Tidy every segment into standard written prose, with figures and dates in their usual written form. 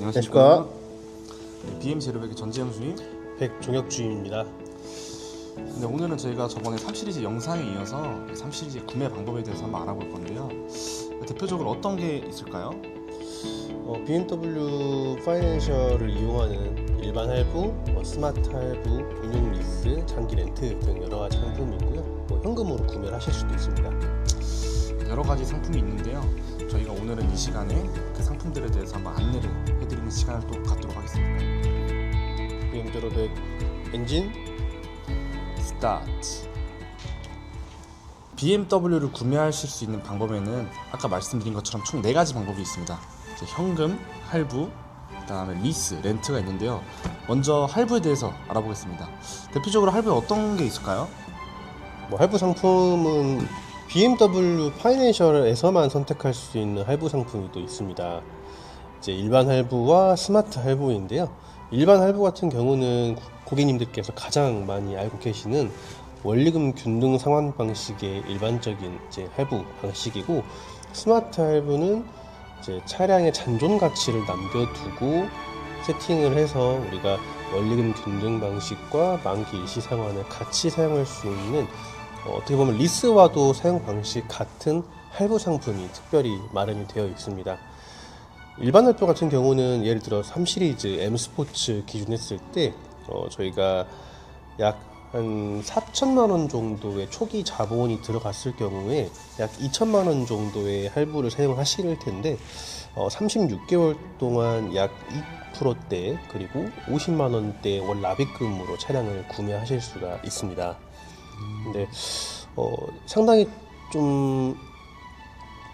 안녕하십니까. BM 제로백의 전재영 주임. 백종혁 주임입니다. 근데 오늘은 저희가 저번에 3시리즈 영상에 이어서 3시리즈 구매 방법에 대해서 한번 알아볼 건데요. 대표적으로 어떤 게 있을까요? BMW 파이낸셜을 이용하는 일반 할부, 스마트 할부, 운용 리스, 장기 렌트 등 여러 가지 상품이 있고요. 현금으로 구매를 하실 수도 있습니다. 여러 가지 상품이 있는데요. 저희가 오늘은 이 시간에 그 상품들에 대해서 한번 안내를 해드리는 시간을 또 갖도록 하겠습니다. BMW 100 엔진 스타트. BMW를 구매하실 수 있는 방법에는 아까 말씀드린 것처럼 총 4가지 방법이 있습니다. 현금, 할부, 그 다음에 리스, 렌트가 있는데요. 먼저 할부에 대해서 알아보겠습니다. 대표적으로 할부에 어떤 게 있을까요? 할부 상품은 BMW 파이낸셜에서만 선택할 수 있는 할부 상품이 또 있습니다. 이제 일반 할부와 스마트 할부인데요. 일반 할부 같은 경우는 고객님들께서 가장 많이 알고 계시는 원리금 균등 상환 방식의 일반적인 이제 할부 방식이고, 스마트 할부는 이제 차량의 잔존 가치를 남겨두고 세팅을 해서 우리가 원리금 균등 방식과 만기 일시 상환을 같이 사용할 수 있는 어떻게 보면 리스와도 사용 방식 같은 할부 상품이 특별히 마련이 되어 있습니다. 일반 할부 같은 경우는 예를 들어 3시리즈 M 스포츠 기준했을 때 저희가 약 한 4천만 원 정도의 초기 자본이 들어갔을 경우에 약 2천만 원 정도의 할부를 사용하실 텐데 36개월 동안 약 2%대 그리고 50만 원대 월 납입금으로 차량을 구매하실 수가 있습니다. 근데 상당히 좀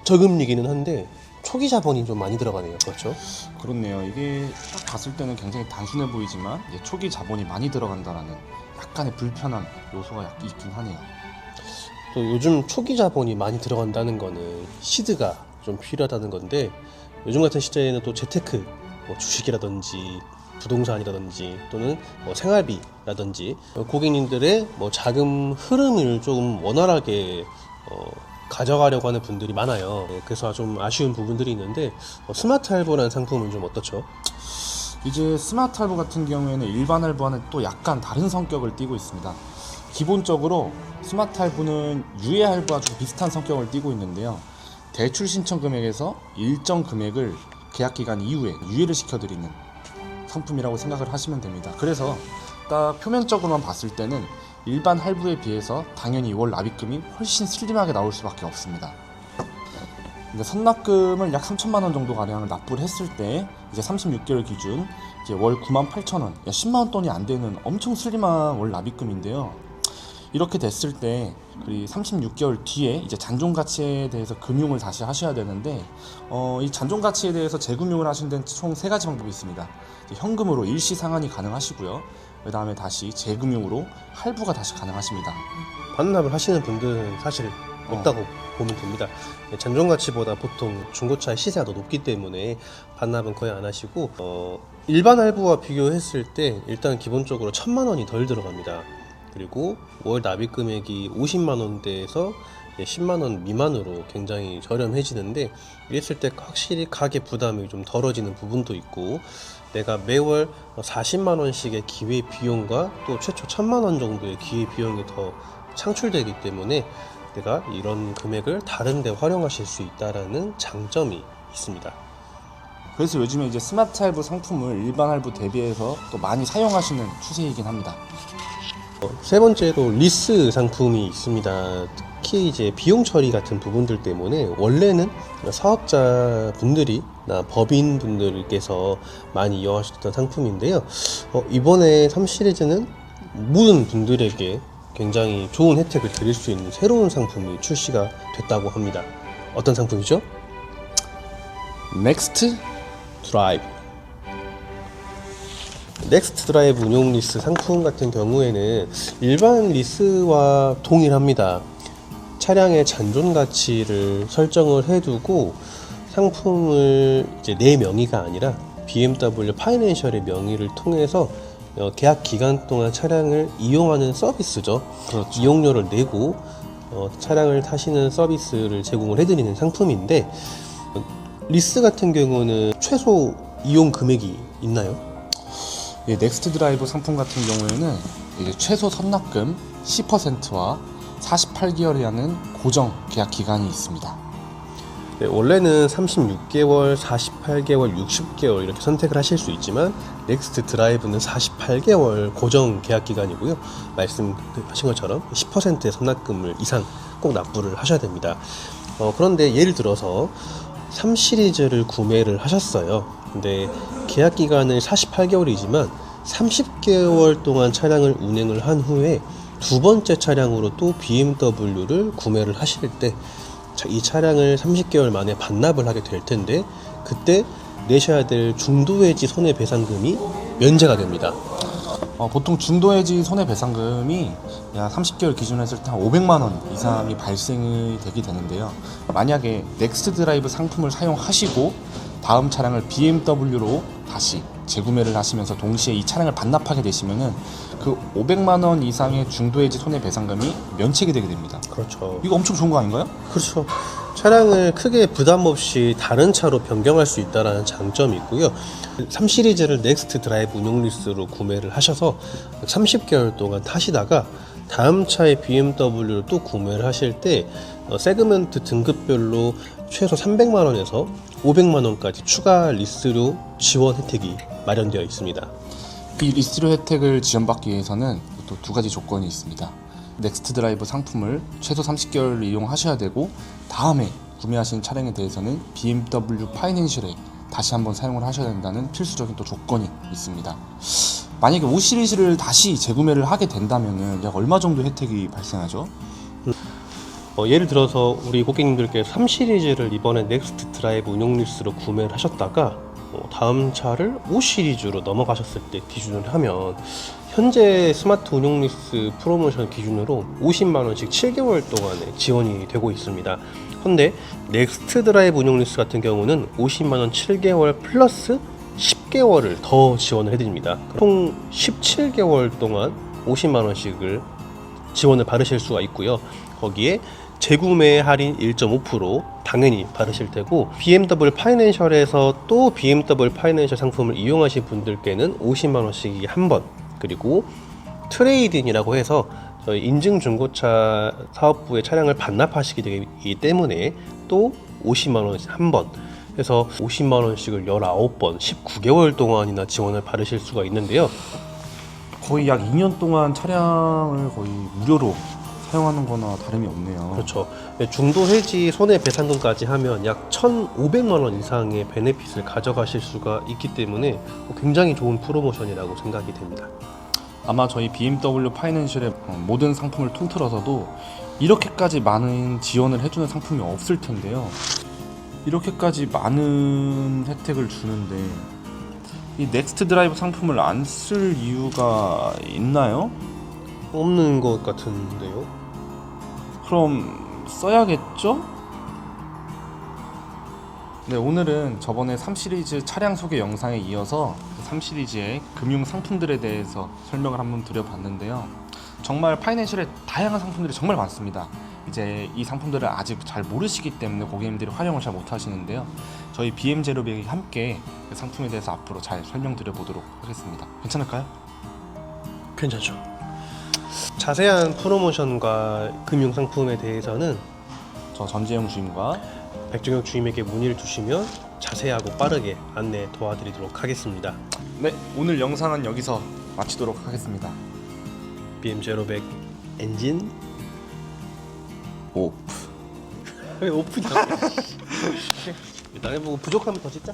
저금리기는 한데 초기 자본이 좀 많이 들어가네요. 그렇죠? 그렇네요. 이게 딱 봤을 때는 굉장히 단순해 보이지만 초기 자본이 많이 들어간다라는 약간의 불편한 요소가 있긴 하네요. 또 요즘 초기 자본이 많이 들어간다는 거는 시드가 좀 필요하다는 건데, 요즘 같은 시대에는 또 재테크, 주식이라든지 부동산이라든지 또는 생활비라든지 고객님들의 자금 흐름을 조금 원활하게 가져가려고 하는 분들이 많아요. 그래서 좀 아쉬운 부분들이 있는데 스마트 할부라는 상품은 좀 어떻죠? 이제 스마트 할부 같은 경우에는 일반 할부와는 또 약간 다른 성격을 띠고 있습니다. 기본적으로 스마트 할부는 유예 할부와 좀 비슷한 성격을 띠고 있는데요. 대출 신청 금액에서 일정 금액을 계약 기간 이후에 유예를 시켜드리는 상품이라고 생각을 하시면 됩니다. 그래서 딱 표면적으로만 봤을 때는 일반 할부에 비해서 당연히 월 납입금이 훨씬 슬림하게 나올 수밖에 없습니다. 근데 선납금을 약 3천만 원 정도 가량을 납부를 했을 때 이제 36개월 기준 이제 월 98,000원, 10만 원 돈이 안 되는 엄청 슬림한 월 납입금인데요. 이렇게 됐을 때 36개월 뒤에 이제 잔존 가치에 대해서 금융을 다시 하셔야 되는데 이 잔존 가치에 대해서 재금융을 하시는 데는 총 3가지 방법이 있습니다. 현금으로 일시 상환이 가능하시고요. 그 다음에 다시 재금융으로 할부가 다시 가능하십니다. 반납을 하시는 분들은 사실 없다고 보면 됩니다. 잔존 가치보다 보통 중고차의 시세가 더 높기 때문에 반납은 거의 안 하시고, 일반 할부와 비교했을 때 일단 기본적으로 1,000만 원이 덜 들어갑니다. 그리고 월 납입 금액이 50만 원대에서 10만 원 미만으로 굉장히 저렴해지는데, 이랬을 때 확실히 가계 부담이 좀 덜어지는 부분도 있고, 내가 매월 40만 원씩의 기회 비용과 또 최초 1,000만 원 정도의 기회 비용이 더 창출되기 때문에 내가 이런 금액을 다른 데 활용하실 수 있다라는 장점이 있습니다. 그래서 요즘에 이제 스마트 할부 상품을 일반 할부 대비해서 또 많이 사용하시는 추세이긴 합니다. 세 번째로 리스 상품이 있습니다. 특히 이제 비용 처리 같은 부분들 때문에 원래는 사업자 분들이나 법인 분들께서 많이 이용하셨던 상품인데요. 이번에 3시리즈는 모든 분들에게 굉장히 좋은 혜택을 드릴 수 있는 새로운 상품이 출시가 됐다고 합니다. 어떤 상품이죠? 넥스트 드라이브. 넥스트 드라이브 운용 리스 상품 같은 경우에는 일반 리스와 동일합니다. 차량의 잔존 가치를 설정을 해두고 상품을 이제 내 명의가 아니라 BMW 파이낸셜의 명의를 통해서 계약 기간 동안 차량을 이용하는 서비스죠. 그렇죠. 이용료를 내고 차량을 타시는 서비스를 제공을 해드리는 상품인데, 리스 같은 경우는 최소 이용 금액이 있나요? 이 넥스트 드라이브 상품 같은 경우에는 이제 최소 선납금 10%와 48개월이라는 고정 계약 기간이 있습니다. 네, 원래는 36개월, 48개월, 60개월 이렇게 선택을 하실 수 있지만 넥스트 드라이브는 48개월 고정 계약 기간이고요. 말씀하신 것처럼 10%의 선납금을 이상 꼭 납부를 하셔야 됩니다. 그런데 예를 들어서 3 시리즈를 구매를 하셨어요. 근데 계약 기간은 48개월이지만 30개월 동안 차량을 운행을 한 후에 두 번째 차량으로 또 BMW를 구매를 하실 때 이 차량을 30개월 만에 반납을 하게 될 텐데 그때 내셔야 될 중도해지 손해배상금이 면제가 됩니다. 보통 중도해지 손해배상금이 약 30개월 기준으로 했을 때 한 500만 원 이상이 발생이 되게 되는데요. 만약에 넥스트 드라이브 상품을 사용하시고 다음 차량을 BMW로 다시 재구매를 하시면서 동시에 이 차량을 반납하게 되시면은 그 500만 원 이상의 중도해지 손해배상금이 면책이 되게 됩니다. 그렇죠. 이거 엄청 좋은 거 아닌가요? 그렇죠. 차량을 크게 부담 없이 다른 차로 변경할 수 있다는 장점이 있고요. 3 시리즈를 넥스트 드라이브 운용 리스로 구매를 하셔서 30개월 동안 타시다가 다음 차의 BMW를 또 구매를 하실 때 세그먼트 등급별로 최소 300만 원에서 500만 원까지 추가 리스료 지원 혜택이 마련되어 있습니다. 이 리스료 혜택을 지원받기 위해서는 또 두 가지 조건이 있습니다. 넥스트 드라이브 상품을 최소 30개월 이용하셔야 되고 다음에 구매하신 차량에 대해서는 BMW 파이낸셜에 다시 한번 사용을 하셔야 된다는 필수적인 또 조건이 있습니다. 만약에 5 시리즈를 다시 재구매를 하게 된다면은 약 얼마 정도 혜택이 발생하죠? 예를 들어서 우리 고객님들께서 3 시리즈를 이번에 넥스트 드라이브 운용 리스로 구매를 하셨다가 다음 차를 5 시리즈로 넘어가셨을 때 기준을 하면 현재 스마트 운용 리스 프로모션 기준으로 50만 원씩 7개월 동안에 지원이 되고 있습니다. 그런데 넥스트 드라이브 운용 리스 같은 경우는 50만 원 7개월 플러스 10개월을 더 지원을 해드립니다. 총 17개월 동안 50만 원씩을 지원을 받으실 수가 있고요. 거기에 재구매 할인 1.5% 당연히 받으실 테고 BMW 파이낸셜에서 또 BMW 파이낸셜 상품을 이용하신 분들께는 50만 원씩이 한 번, 그리고 트레이드인이라고 해서 저희 인증중고차 사업부의 차량을 반납하시게 되기 때문에 또 50만 원 한 번 해서 50만 원씩을 19번 19개월 동안이나 지원을 받으실 수가 있는데요. 거의 약 2년 동안 차량을 거의 무료로 사용하는 거나 다름이 없네요. 그렇죠. 중도 해지 손해배상금까지 하면 약 1,500만 원 이상의 베네핏을 가져가실 수가 있기 때문에 굉장히 좋은 프로모션이라고 생각이 됩니다. 아마 저희 BMW 파이낸셜의 모든 상품을 통틀어서도 이렇게까지 많은 지원을 해주는 상품이 없을 텐데요. 이렇게까지 많은 혜택을 주는데 이 넥스트 드라이브 상품을 안 쓸 이유가 있나요? 없는 것 같은데요. 그럼 써야겠죠? 네, 오늘은 저번에 3 시리즈 차량 소개 영상에 이어서 3 시리즈의 금융 상품들에 대해서 설명을 한번 드려봤는데요. 정말 파이낸셜에 다양한 상품들이 정말 많습니다. 이제 이 상품들을 아직 잘 모르시기 때문에 고객님들이 활용을 잘 못하시는데요. 저희 BM0백이 함께 그 상품에 대해서 앞으로 잘 설명드려 보도록 하겠습니다. 괜찮을까요? 괜찮죠. 자세한 프로모션과 금융 상품에 대해서는 저 전재영 주임과 백종혁 주임에게 문의를 주시면 자세하고 빠르게 안내 도와드리도록 하겠습니다. 네, 오늘 영상은 여기서 마치도록 하겠습니다. BM0백 엔진 오프. 왜 오픈이야? 일단 해보고 부족하면 더 짓자.